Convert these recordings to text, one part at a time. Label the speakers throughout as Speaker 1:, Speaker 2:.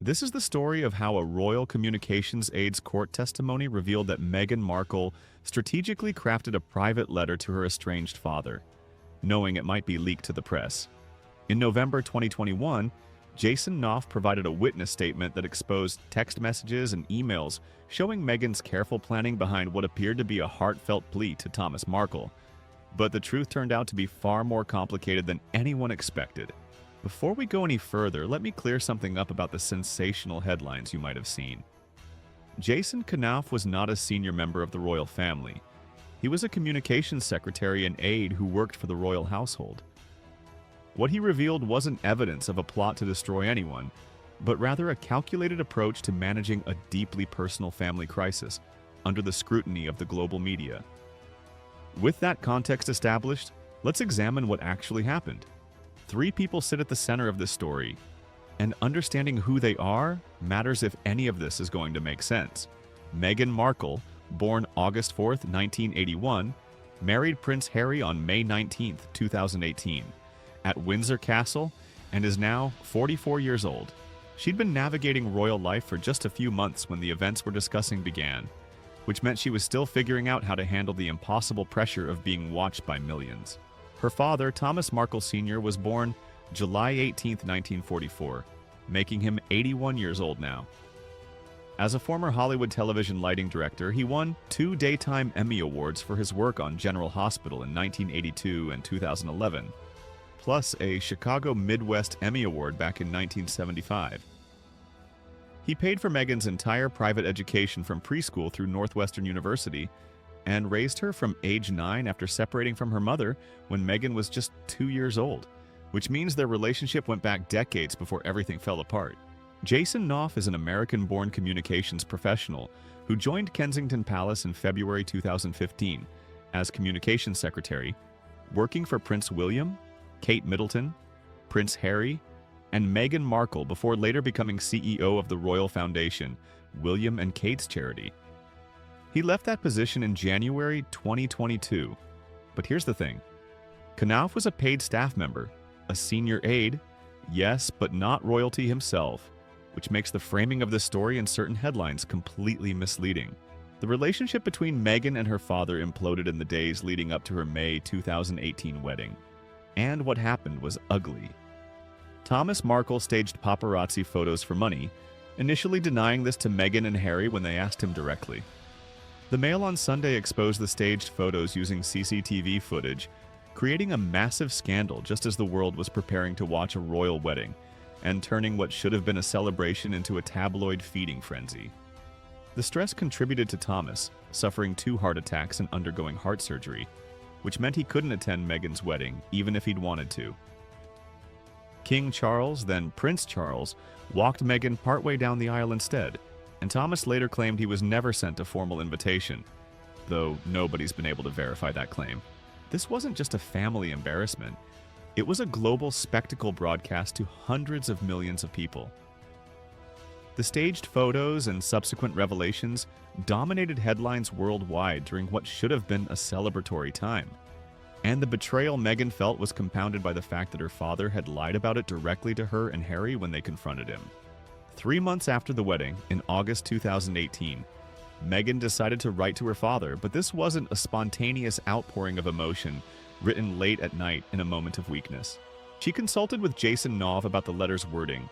Speaker 1: This is the story of how a royal communications aide's court testimony revealed that Meghan Markle strategically crafted a private letter to her estranged father, knowing it might be leaked to the press. In November 2021, Jason Knopf provided a witness statement that exposed text messages and emails showing Meghan's careful planning behind what appeared to be a heartfelt plea to Thomas Markle. But the truth turned out to be far more complicated than anyone expected. Before we go any further, let me clear something up about the sensational headlines you might have seen. Jason Knopf was not a senior member of the royal family. He was a communications secretary and aide who worked for the royal household. What he revealed wasn't evidence of a plot to destroy anyone, but rather a calculated approach to managing a deeply personal family crisis under the scrutiny of the global media. With that context established, let's examine what actually happened. Three people sit at the center of this story, and understanding who they are matters if any of this is going to make sense. Meghan Markle, born August 4, 1981, married Prince Harry on May 19, 2018, at Windsor Castle, and is now 44 years old. She'd been navigating royal life for just a few months when the events we're discussing began, which meant she was still figuring out how to handle the impossible pressure of being watched by millions. Her father, Thomas Markle Sr., was born July 18, 1944, making him 81 years old now. As a former Hollywood television lighting director, he won 2 Daytime Emmy Awards for his work on General Hospital in 1982 and 2011, plus a Chicago Midwest Emmy Award back in 1975. He paid for Meghan's entire private education from preschool through Northwestern University and raised her from age 9 after separating from her mother when Meghan was just 2 years old, which means their relationship went back decades before everything fell apart. Jason Knopf is an American-born communications professional who joined Kensington Palace in February 2015 as communications secretary, working for Prince William, Kate Middleton, Prince Harry, and Meghan Markle before later becoming CEO of the Royal Foundation, William and Kate's charity. He left that position in January 2022. But here's the thing. Knopf was a paid staff member, a senior aide, yes, but not royalty himself, which makes the framing of this story in certain headlines completely misleading. The relationship between Meghan and her father imploded in the days leading up to her May 2018 wedding. And what happened was ugly. Thomas Markle staged paparazzi photos for money, initially denying this to Meghan and Harry when they asked him directly. The Mail on Sunday exposed the staged photos using CCTV footage, creating a massive scandal just as the world was preparing to watch a royal wedding, and turning what should have been a celebration into a tabloid feeding frenzy. The stress contributed to Thomas suffering 2 heart attacks and undergoing heart surgery, which meant he couldn't attend Meghan's wedding, even if he'd wanted to. King Charles, then Prince Charles, walked Meghan partway down the aisle instead, and Thomas later claimed he was never sent a formal invitation, though nobody's been able to verify that claim. This wasn't just a family embarrassment, it was a global spectacle broadcast to hundreds of millions of people. The staged photos and subsequent revelations dominated headlines worldwide during what should have been a celebratory time. And the betrayal Meghan felt was compounded by the fact that her father had lied about it directly to her and Harry when they confronted him. 3 months after the wedding, in August 2018, Meghan decided to write to her father, but this wasn't a spontaneous outpouring of emotion written late at night in a moment of weakness. She consulted with Jason Knopf about the letter's wording,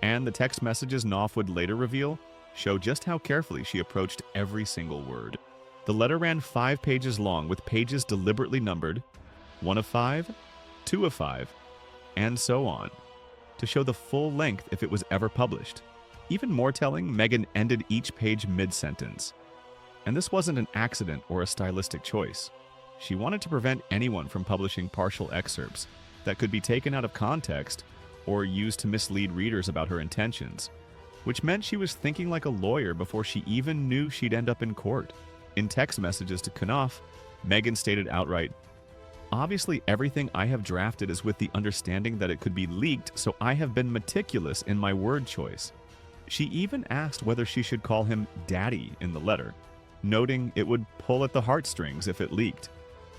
Speaker 1: and the text messages Knopf would later reveal show just how carefully she approached every single word. The letter ran 5 pages long, with pages deliberately numbered, 1 of 5, 2 of 5, and so on, to show the full length if it was ever published. Even more telling, Meghan ended each page mid-sentence. And this wasn't an accident or a stylistic choice. She wanted to prevent anyone from publishing partial excerpts that could be taken out of context or used to mislead readers about her intentions, which meant she was thinking like a lawyer before she even knew she'd end up in court. In text messages to Knopf, Meghan stated outright, "Obviously everything I have drafted is with the understanding that it could be leaked, so I have been meticulous in my word choice." She even asked whether she should call him Daddy in the letter, noting it would pull at the heartstrings if it leaked,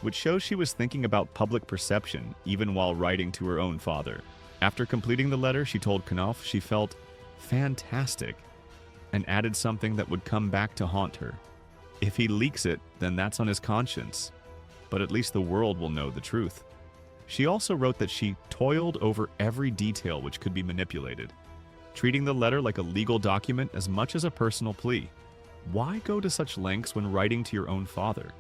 Speaker 1: which shows she was thinking about public perception even while writing to her own father. After completing the letter, she told Knopf she felt fantastic, and added something that would come back to haunt her. If he leaks it, then that's on his conscience, but at least the world will know the truth. She also wrote that she toiled over every detail which could be manipulated, treating the letter like a legal document as much as a personal plea. Why go to such lengths when writing to your own father?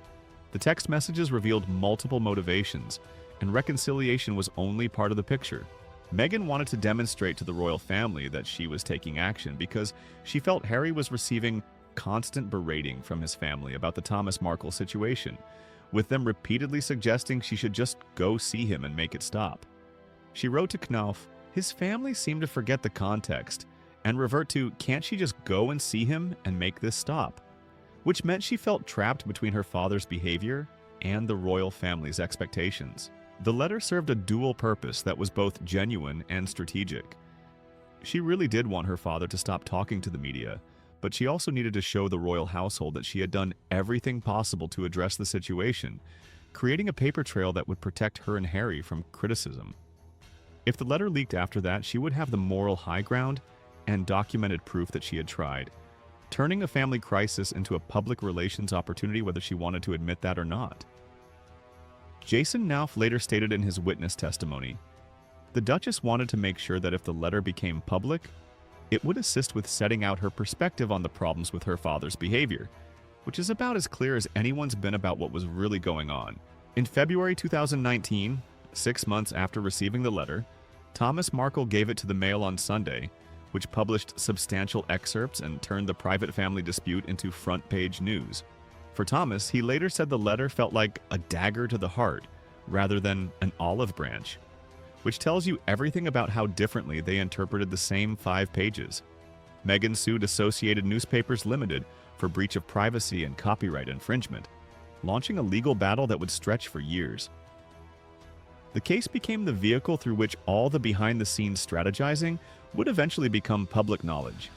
Speaker 1: The text messages revealed multiple motivations, and reconciliation was only part of the picture. Meghan wanted to demonstrate to the royal family that she was taking action because she felt Harry was receiving constant berating from his family about the Thomas Markle situation, with them repeatedly suggesting she should just go see him and make it stop. She wrote to Knopf, "His family seemed to forget the context and revert to, can't she just go and see him and make this stop?" Which meant she felt trapped between her father's behavior and the royal family's expectations. The letter served a dual purpose that was both genuine and strategic. She really did want her father to stop talking to the media, but she also needed to show the royal household that she had done everything possible to address the situation, creating a paper trail that would protect her and Harry from criticism. If the letter leaked after that, she would have the moral high ground and documented proof that she had tried, turning a family crisis into a public relations opportunity whether she wanted to admit that or not. Jason Knopf later stated in his witness testimony, "The Duchess wanted to make sure that if the letter became public, it would assist with setting out her perspective on the problems with her father's behavior," which is about as clear as anyone's been about what was really going on. In February 2019, 6 months after receiving the letter, Thomas Markle gave it to the Mail on Sunday, which published substantial excerpts and turned the private family dispute into front-page news. For Thomas, he later said the letter felt like a dagger to the heart rather than an olive branch, which tells you everything about how differently they interpreted the same 5 pages. Meghan sued Associated Newspapers Limited for breach of privacy and copyright infringement, launching a legal battle that would stretch for years. The case became the vehicle through which all the behind-the-scenes strategizing would eventually become public knowledge,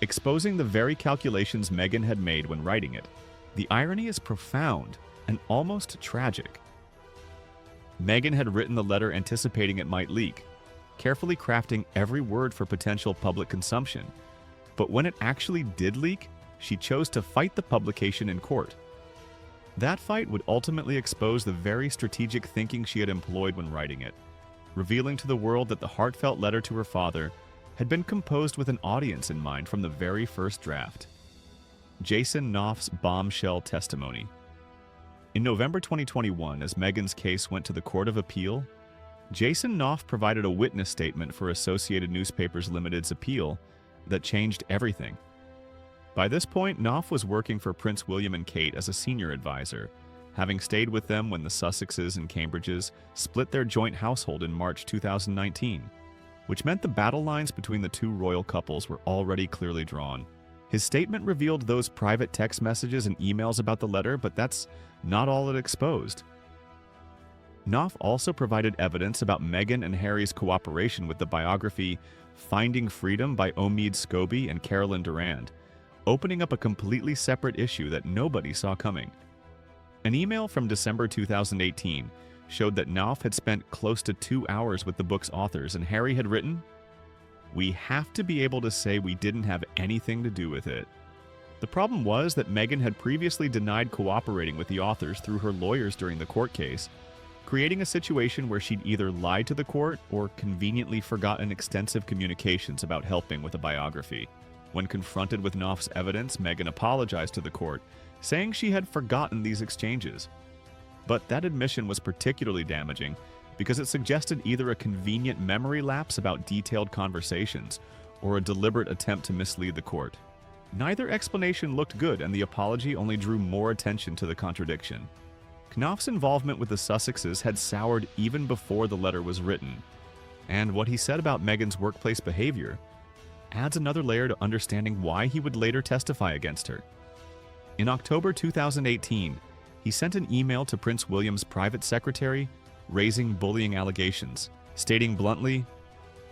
Speaker 1: exposing the very calculations Meghan had made when writing it. The irony is profound and almost tragic. Meghan had written the letter anticipating it might leak, carefully crafting every word for potential public consumption. But when it actually did leak, she chose to fight the publication in court. That fight would ultimately expose the very strategic thinking she had employed when writing it, revealing to the world that the heartfelt letter to her father had been composed with an audience in mind from the very first draft. Jason Knopf's bombshell testimony. In November 2021, as Meghan's case went to the Court of Appeal, Jason Knopf provided a witness statement for Associated Newspapers Limited's appeal that changed everything. By this point, Knopf was working for Prince William and Kate as a senior advisor, having stayed with them when the Sussexes and Cambridges split their joint household in March 2019, which meant the battle lines between the two royal couples were already clearly drawn. His statement revealed those private text messages and emails about the letter, but that's not all it exposed. Knopf also provided evidence about Meghan and Harry's cooperation with the biography Finding Freedom by Omid Scobie and Carolyn Durand, opening up a completely separate issue that nobody saw coming. An email from December 2018 showed that Knopf had spent close to 2 hours with the book's authors, and Harry had written, "We have to be able to say we didn't have anything to do with it." The problem was that Meghan had previously denied cooperating with the authors through her lawyers during the court case, creating a situation where she'd either lied to the court or conveniently forgotten extensive communications about helping with a biography. When confronted with Knopf's evidence, Meghan apologized to the court, saying she had forgotten these exchanges. But that admission was particularly damaging because it suggested either a convenient memory lapse about detailed conversations or a deliberate attempt to mislead the court. Neither explanation looked good, and the apology only drew more attention to the contradiction. Knopf's involvement with the Sussexes had soured even before the letter was written, and what he said about Meghan's workplace behavior adds another layer to understanding why he would later testify against her. In October 2018, he sent an email to Prince William's private secretary raising bullying allegations, stating bluntly,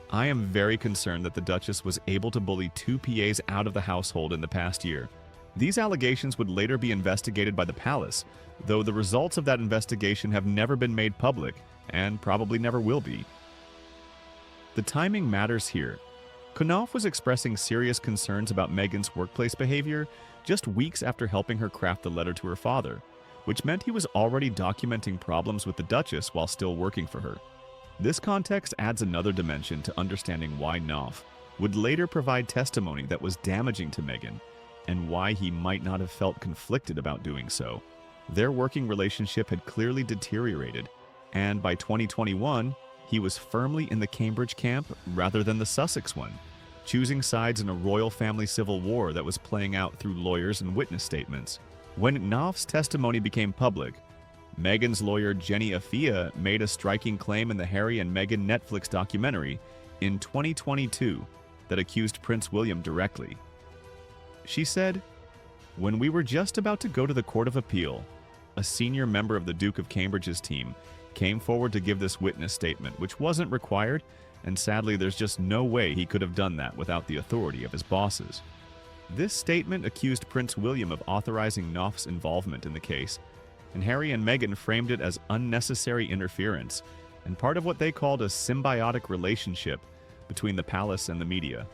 Speaker 1: "I am very concerned that the Duchess was able to bully 2 PAs out of the household in the past year. These allegations would later be investigated by the palace, though the results of that investigation have never been made public and probably never will be." The timing matters here. Knopf was expressing serious concerns about Meghan's workplace behavior just weeks after helping her craft the letter to her father, which meant he was already documenting problems with the Duchess while still working for her. This context adds another dimension to understanding why Knopf would later provide testimony that was damaging to Meghan, and why he might not have felt conflicted about doing so. Their working relationship had clearly deteriorated, and by 2021, he was firmly in the Cambridge camp rather than the Sussex one, choosing sides in a royal family civil war that was playing out through lawyers and witness statements. When Knopf's testimony became public, Meghan's lawyer Jenny Afia made a striking claim in the Harry and Meghan Netflix documentary in 2022 that accused Prince William directly. She said, "When we were just about to go to the Court of Appeal, a senior member of the Duke of Cambridge's team came forward to give this witness statement, which wasn't required, and sadly there's just no way he could have done that without the authority of his bosses." This statement accused Prince William of authorizing Knopf's involvement in the case, and Harry and Meghan framed it as unnecessary interference and part of what they called a symbiotic relationship between the palace and the media.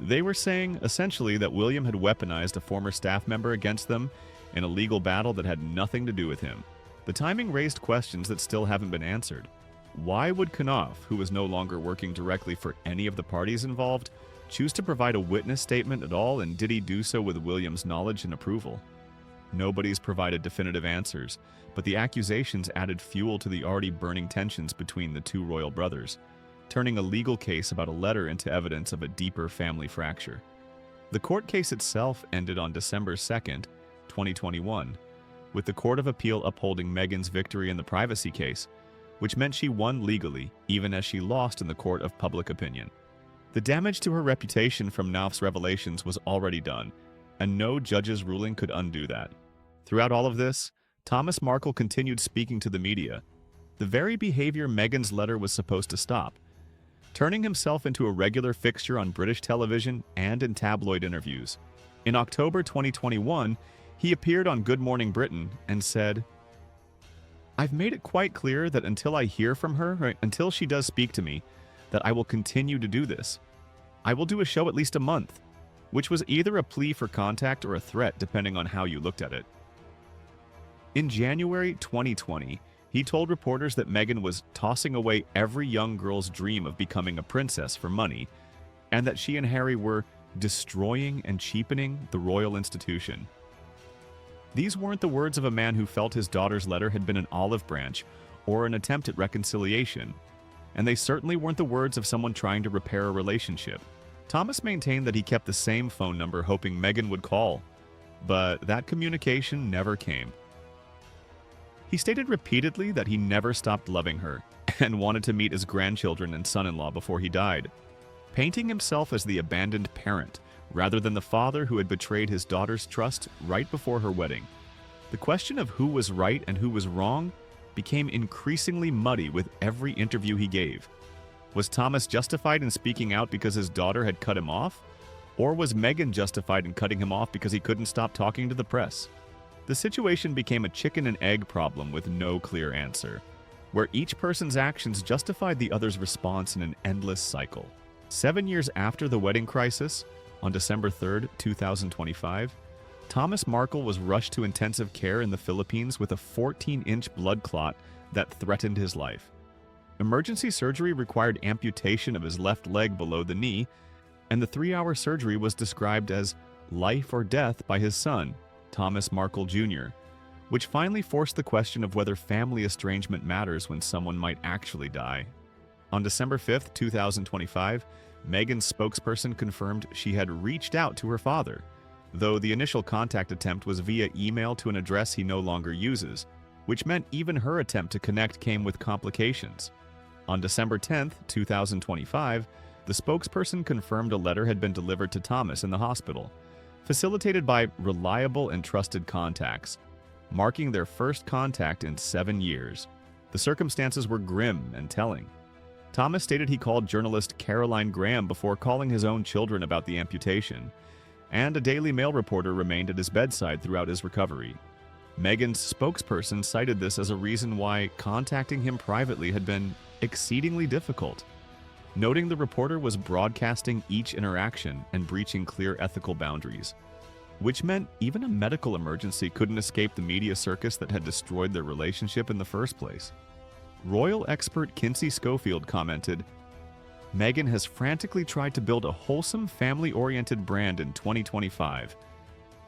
Speaker 1: They were saying, essentially, that William had weaponized a former staff member against them in a legal battle that had nothing to do with him. The timing raised questions that still haven't been answered. Why would Knopf, who was no longer working directly for any of the parties involved, choose to provide a witness statement at all, and did he do so with William's knowledge and approval? Nobody's provided definitive answers, but the accusations added fuel to the already burning tensions between the two royal brothers, turning a legal case about a letter into evidence of a deeper family fracture. The court case itself ended on December 2nd, 2021, with the Court of Appeal upholding Meghan's victory in the privacy case, which meant she won legally, even as she lost in the court of public opinion. The damage to her reputation from Knopf's revelations was already done, and no judge's ruling could undo that. Throughout all of this, Thomas Markle continued speaking to the media, the very behavior Meghan's letter was supposed to stop, turning himself into a regular fixture on British television and in tabloid interviews. In October 2021, he appeared on Good Morning Britain and said, "I've made it quite clear that until I hear from her, until she does speak to me, that I will continue to do this. I will do a show at least a month," which was either a plea for contact or a threat, depending on how you looked at it. In January 2020, he told reporters that Meghan was tossing away every young girl's dream of becoming a princess for money, and that she and Harry were destroying and cheapening the royal institution. These weren't the words of a man who felt his daughter's letter had been an olive branch or an attempt at reconciliation, and they certainly weren't the words of someone trying to repair a relationship. Thomas maintained that he kept the same phone number hoping Meghan would call, but that communication never came. He stated repeatedly that he never stopped loving her and wanted to meet his grandchildren and son-in-law before he died, painting himself as the abandoned parent rather than the father who had betrayed his daughter's trust right before her wedding. The question of who was right and who was wrong became increasingly muddy with every interview he gave. Was Thomas justified in speaking out because his daughter had cut him off? Or was Meghan justified in cutting him off because he couldn't stop talking to the press? The situation became a chicken and egg problem with no clear answer, where each person's actions justified the other's response in an endless cycle. 7 years after the wedding crisis, on December 3, 2025, Thomas Markle was rushed to intensive care in the Philippines with a 14-inch blood clot that threatened his life. Emergency surgery required amputation of his left leg below the knee, and the 3-hour surgery was described as life or death by his son, Thomas Markle Jr., which finally forced the question of whether family estrangement matters when someone might actually die. On December 5, 2025, Meghan's spokesperson confirmed she had reached out to her father, though the initial contact attempt was via email to an address he no longer uses, which meant even her attempt to connect came with complications. On December 10, 2025, the spokesperson confirmed a letter had been delivered to Thomas in the hospital, facilitated by reliable and trusted contacts, marking their first contact in 7 years. The circumstances were grim and telling. Thomas stated he called journalist Caroline Graham before calling his own children about the amputation, and a Daily Mail reporter remained at his bedside throughout his recovery. Meghan's spokesperson cited this as a reason why contacting him privately had been exceedingly difficult. noting the reporter was broadcasting each interaction and breaching clear ethical boundaries, which meant even a medical emergency couldn't escape the media circus that had destroyed their relationship in the first place. Royal expert Kinsey Schofield commented, "Meghan has frantically tried to build a wholesome, family-oriented brand in 2025.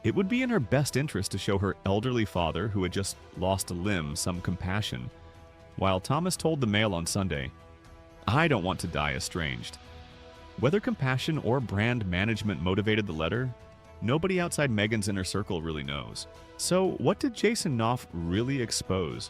Speaker 1: It would be in her best interest to show her elderly father, who had just lost a limb, some compassion." While Thomas told the Mail on Sunday, "I don't want to die estranged." Whether compassion or brand management motivated the letter, nobody outside Meghan's inner circle really knows. So what did Jason Knopf really expose?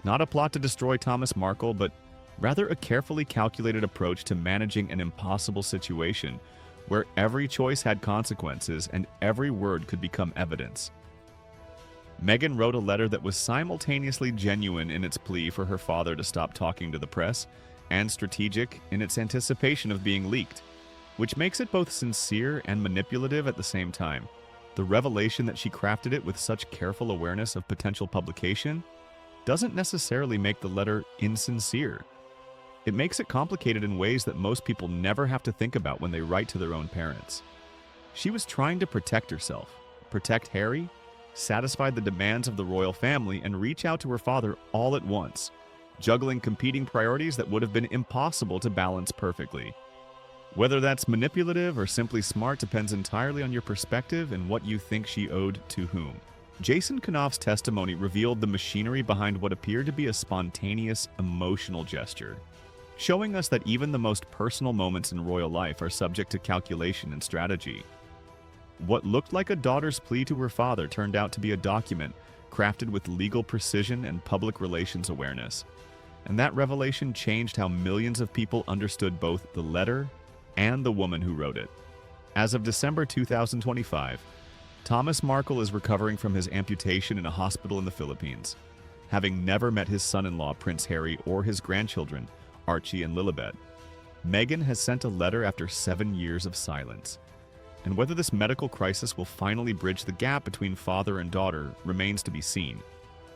Speaker 1: Not a plot to destroy Thomas Markle, but rather a carefully calculated approach to managing an impossible situation where every choice had consequences and every word could become evidence. Meghan wrote a letter that was simultaneously genuine in its plea for her father to stop talking to the press and strategic in its anticipation of being leaked, which makes it both sincere and manipulative at the same time. The revelation that she crafted it with such careful awareness of potential publication doesn't necessarily make the letter insincere. It makes it complicated in ways that most people never have to think about when they write to their own parents. She was trying to protect herself, protect Harry, satisfy the demands of the royal family, and reach out to her father all at once, juggling competing priorities that would have been impossible to balance perfectly. Whether that's manipulative or simply smart depends entirely on your perspective and what you think she owed to whom. Jason Knopf's testimony revealed the machinery behind what appeared to be a spontaneous, emotional gesture, showing us that even the most personal moments in royal life are subject to calculation and strategy. What looked like a daughter's plea to her father turned out to be a document crafted with legal precision and public relations awareness. And that revelation changed how millions of people understood both the letter and the woman who wrote it. As of December 2025, Thomas Markle is recovering from his amputation in a hospital in the Philippines, having never met his son-in-law Prince Harry or his grandchildren, Archie and Lilibet. Meghan has sent a letter after 7 years of silence. And whether this medical crisis will finally bridge the gap between father and daughter remains to be seen.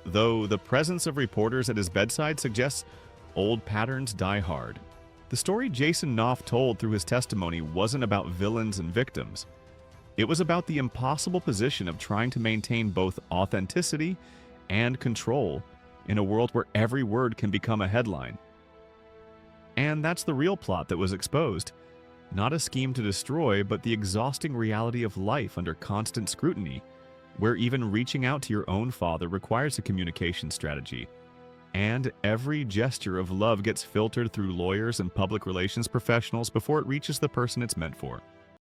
Speaker 1: Though the presence of reporters at his bedside suggests old patterns die hard. The story Jason Knopf told through his testimony wasn't about villains and victims. It was about the impossible position of trying to maintain both authenticity and control in a world where every word can become a headline. And that's the real plot that was exposed. Not a scheme to destroy, but the exhausting reality of life under constant scrutiny, where even reaching out to your own father requires a communication strategy. And every gesture of love gets filtered through lawyers and public relations professionals before it reaches the person it's meant for.